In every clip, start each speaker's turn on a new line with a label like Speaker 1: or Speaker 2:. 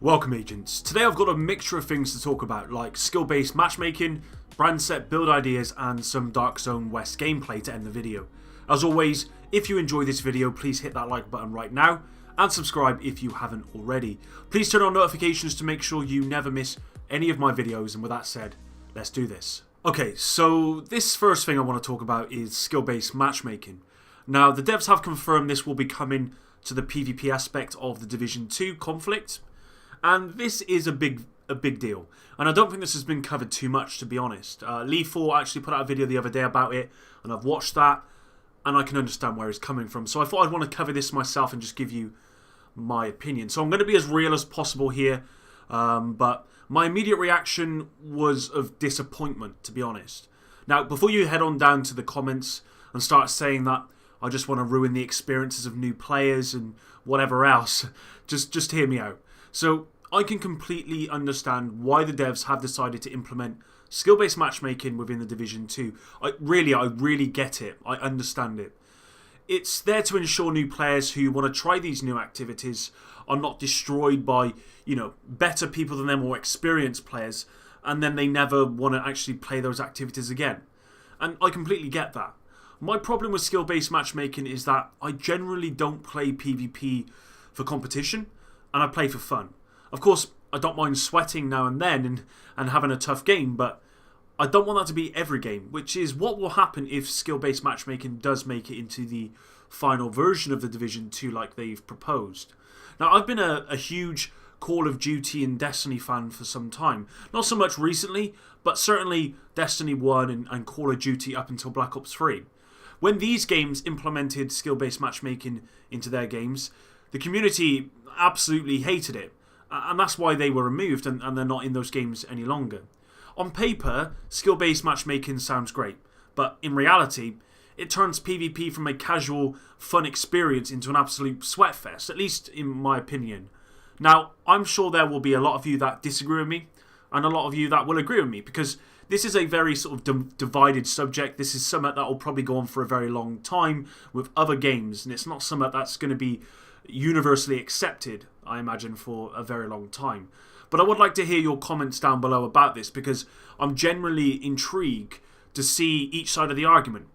Speaker 1: Welcome agents. Today I've got a mixture of things to talk about, like skill-based matchmaking, brand set build ideas, and some Dark Zone West gameplay to end the video. As always, if you enjoy this video, please hit that like button right now, and subscribe if you haven't already. Please turn on notifications to make sure you never miss any of my videos, and with that said, let's do this. Okay, so this first thing I want to talk about is skill-based matchmaking. Now, the devs have confirmed this will be coming to the PvP aspect of the Division 2 conflict, and this is a big deal. And I don't think this has been covered too much, to be honest. Lee4 actually put out a video the other day about it, and I've watched that, and I can understand where it's coming from. So I thought I'd want to cover this myself and just give you my opinion. So I'm going to be as real as possible here, but my immediate reaction was of disappointment, to be honest. Now, before you head on down to the comments and start saying that I just want to ruin the experiences of new players and whatever else, just hear me out. So, I can completely understand why the devs have decided to implement skill-based matchmaking within the Division 2. I really get it. I understand it. It's there to ensure new players who want to try these new activities are not destroyed by, better people than them or experienced players, and then they never want to actually play those activities again. And I completely get that. My problem with skill-based matchmaking is that I generally don't play PvP for competition, and I play for fun. Of course, I don't mind sweating now and then and having a tough game, but I don't want that to be every game, which is what will happen if skill-based matchmaking does make it into the final version of the Division 2 like they've proposed. Now, I've been a huge Call of Duty and Destiny fan for some time. Not so much recently, but certainly Destiny 1 and Call of Duty up until Black Ops 3. When these games implemented skill-based matchmaking into their games, the community absolutely hated it. And that's why they were removed and they're not in those games any longer. On paper, skill-based matchmaking sounds great, but in reality, it turns PvP from a casual, fun experience into an absolute sweatfest, at least in my opinion. Now, I'm sure there will be a lot of you that disagree with me, and a lot of you that will agree with me, because this is a very sort of divided subject. This is something that will probably go on for a very long time with other games, and it's not something that's going to be universally accepted, I imagine, for a very long time. But I would like to hear your comments down below about this, because I'm generally intrigued to see each side of the argument.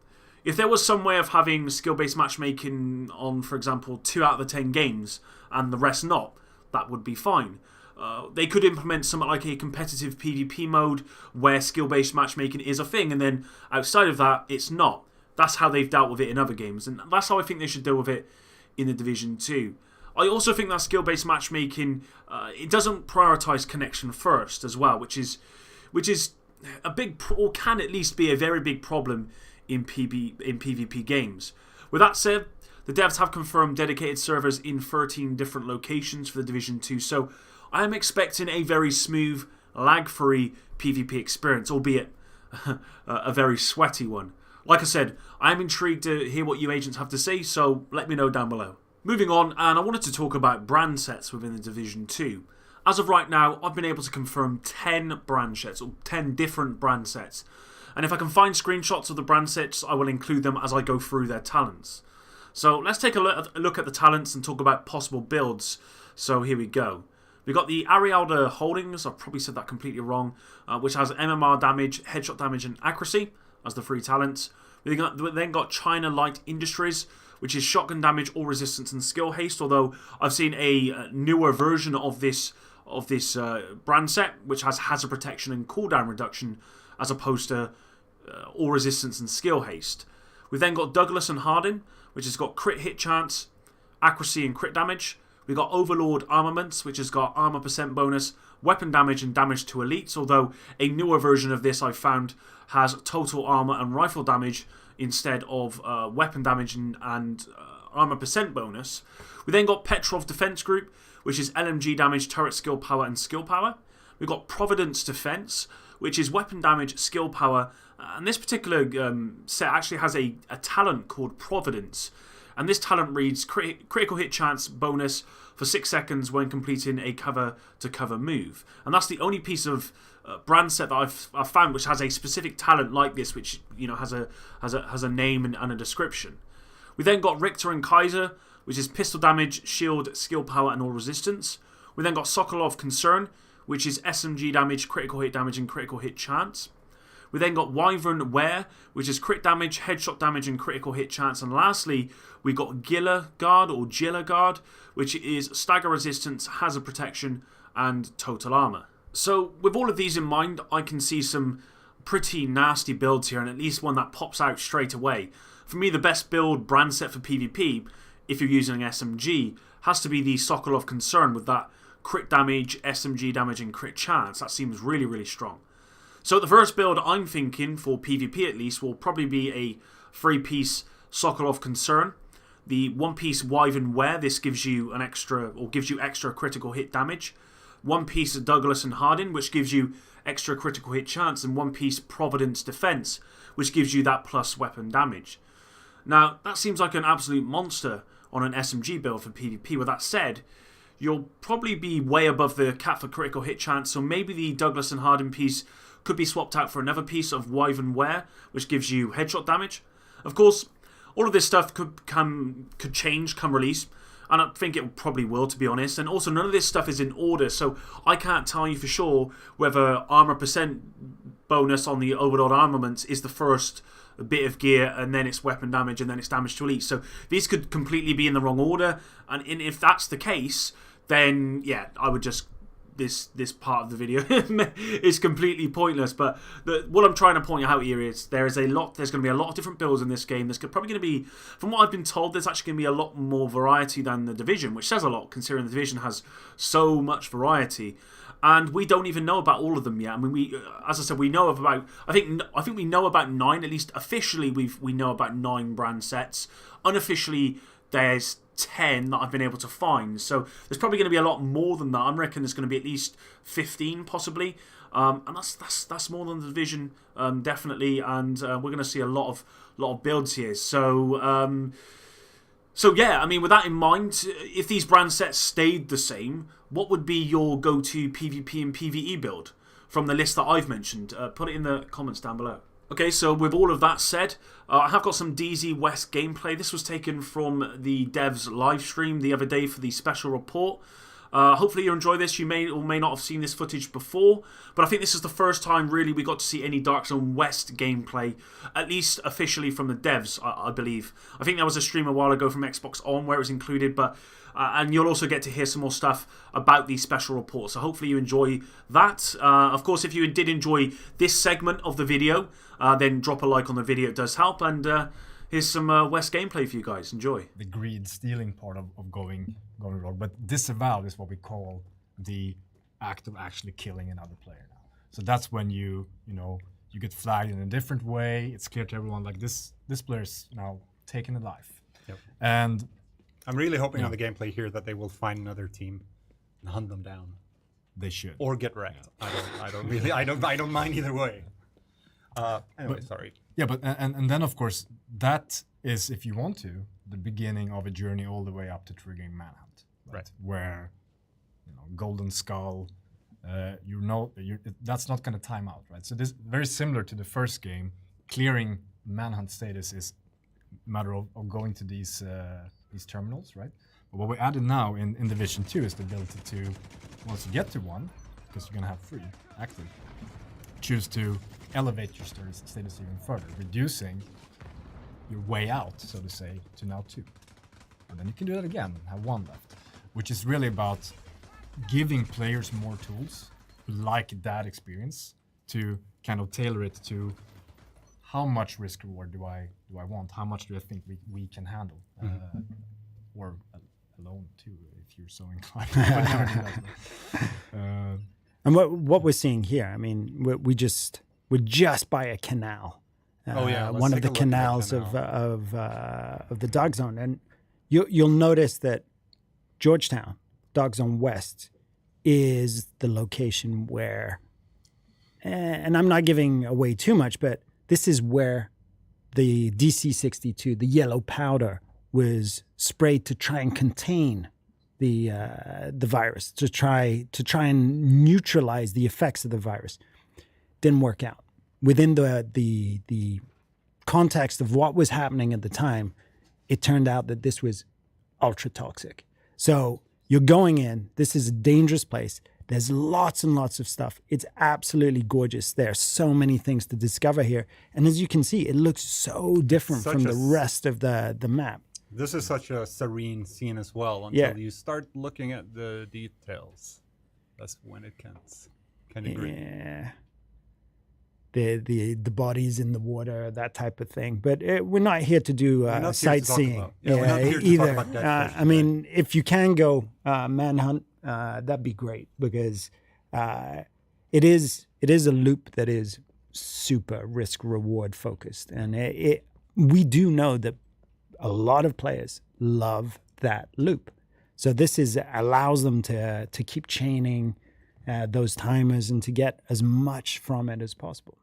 Speaker 1: If there was some way of having skill-based matchmaking on, for example, 2 out of the 10 games and the rest not, that would be fine. They could implement something like a competitive PvP mode where skill-based matchmaking is a thing, and then outside of that, it's not. That's how they've dealt with it in other games, and that's how I think they should deal with it in the Division 2. I also think that skill-based matchmaking, it doesn't prioritise connection first as well, which is a big, or can at least be a very big problem in PvP games. With that said, the devs have confirmed dedicated servers in 13 different locations for the Division 2, so I am expecting a very smooth, lag-free PvP experience, albeit a very sweaty one. Like I said, I am intrigued to hear what you agents have to say, so let me know down below. Moving on, and I wanted to talk about brand sets within the Division 2. As of right now, I've been able to confirm 10 brand sets, or 10 different brand sets. And if I can find screenshots of the brand sets, I will include them as I go through their talents. So let's take a look at the talents and talk about possible builds. So here we go. We've got the Arialda Holdings, I've probably said that completely wrong, which has MMR damage, headshot damage, and accuracy as the 3 talents. We then got China Light Industries, which is shotgun damage, all resistance, and skill haste. Although I've seen a newer version of this brand set, which has hazard protection and cooldown reduction, as opposed to all resistance and skill haste. We've then got Douglas and Hardin, which has got crit hit chance, accuracy, and crit damage. We've got Overlord Armaments, which has got armor percent bonus, weapon damage, and damage to elites, although a newer version of this I've found has total armor and rifle damage instead of weapon damage and armor percent bonus. We then got Petrov Defense Group, which is LMG damage, turret skill power, and skill power. We've got Providence Defense, which is weapon damage, skill power, and this particular set actually has a talent called Providence. And this talent reads critical hit chance bonus for 6 seconds when completing a cover-to-cover move. And that's the only piece of brand set that I've found which has a specific talent like this, which has a name and a description. We then got Richter and Kaiser, which is pistol damage, shield, skill power, and all resistance. We then got Sokolov Concern, which is SMG damage, critical hit damage, and critical hit chance. We then got Wyvern Wear, which is crit damage, headshot damage, and critical hit chance. And lastly, we got Gilla Guard or Gilla Guard, which is stagger resistance, hazard protection, and total armor. So with all of these in mind, I can see some pretty nasty builds here, and at least one that pops out straight away. For me, the best build brand set for PvP, if you're using an SMG, has to be the Sokolov Concern with that crit damage, SMG damage, and crit chance. That seems really, really strong. So the first build I'm thinking, for PvP at least, will probably be a 3-piece Sokolov Concern. The 1-piece Wyvern Wear, this gives you an extra, or gives you extra critical hit damage. 1-piece Douglas and Hardin, which gives you extra critical hit chance, and 1-piece Providence Defense, which gives you that plus weapon damage. Now, that seems like an absolute monster on an SMG build for PvP. With that said, you'll probably be way above the cap for critical hit chance, so maybe the Douglas and Hardin piece could be swapped out for another piece of Wyvern Wear, which gives you headshot damage. Of course, all of this stuff could change come release, and I think it probably will, to be honest. And also, none of this stuff is in order, so I can't tell you for sure whether armor percent bonus on the Overlord armaments is the first bit of gear, and then it's weapon damage, and then it's damage to elite. So these could completely be in the wrong order, and if that's the case, then yeah, I would just... This part of the video is completely pointless, but what I'm trying to point out here is there's going to be a lot of different builds in this game. There's probably going to be, from what I've been told, there's actually going to be a lot more variety than the Division, which says a lot considering the Division has so much variety, and we don't even know about all of them yet. I mean, as I said, we know of about, I think we know about 9, at least officially we know about 9 brand sets. Unofficially, there's 10 that I've been able to find, so there's probably going to be a lot more than that. I reckon there's going to be at least 15 possibly, and that's more than the Division, definitely, and we're going to see a lot of builds here. So yeah, I mean, with that in mind, if these brand sets stayed the same, what would be your go-to PvP and PvE build from the list that I've mentioned? Put it in the comments down below. Okay, so with all of that said, I have got some DZ West gameplay. This was taken from the devs live stream the other day for the special report. Hopefully you enjoy this. You may or may not have seen this footage before, but I think this is the first time really we got to see any Dark Zone West gameplay, at least officially from the devs, I believe. I think there was a stream a while ago from Xbox On where it was included, but and you'll also get to hear some more stuff about the special report, so hopefully you enjoy that. Of course, if you did enjoy this segment of the video, then drop a like on the video, it does help, and here's some West gameplay for you guys. Enjoy.
Speaker 2: The greed stealing part of going wrong, but disavow is what we call the act of actually killing another player now. So that's when you get flagged in a different way. It's clear to everyone, like this player's now taken a life.
Speaker 3: Yep.
Speaker 2: And
Speaker 3: I'm really hoping on the gameplay here that they will find another team and hunt them down.
Speaker 2: They should.
Speaker 3: Or get wrecked. Yeah. I don't mind either way. Anyway, sorry.
Speaker 2: Yeah, but and then of course that is, if you want to, the beginning of a journey all the way up to triggering Manhunt, right? Where Golden Skull, that's not going to time out, right? So this very similar to the first game. Clearing Manhunt status is a matter of going to these terminals, right? But what we added now in Division 2 is the ability to, once you get to one, because you're going to have 3 active, choose to elevate your status even further, reducing your way out, so to say, to now 2. And then you can do that again and have 1 left, which is really about giving players more tools who like that experience to kind of tailor it to how much risk reward do I want? How much do I think we can handle? Or alone too, if you're so inclined.
Speaker 4: And what we're seeing here, I mean, we're just by a canal. One of the canals of the Dark Zone, and you'll notice that Georgetown, Dark Zone West, is the location where, and I'm not giving away too much, but this is where the DC-62, the yellow powder, was sprayed to try and contain the virus, to try and neutralize the effects of the virus. Didn't work out. Within the context of what was happening at the time, it turned out that this was ultra toxic. So You're going in. This is a dangerous place. There's lots and lots of stuff. It's absolutely gorgeous. There are so many things to discover here. And as you can see, it looks so different from the rest of the map.
Speaker 3: This is such a serene scene as well until you start looking at the details. That's when it gets kind of green.
Speaker 4: Yeah. The bodies in the water, that type of thing. But we're not here to do sightseeing either. I mean, if you can go manhunt, that'd be great, because it is a loop that is super risk reward focused, and we do know that a lot of players love that loop. So this allows them to keep chaining those timers and to get as much from it as possible.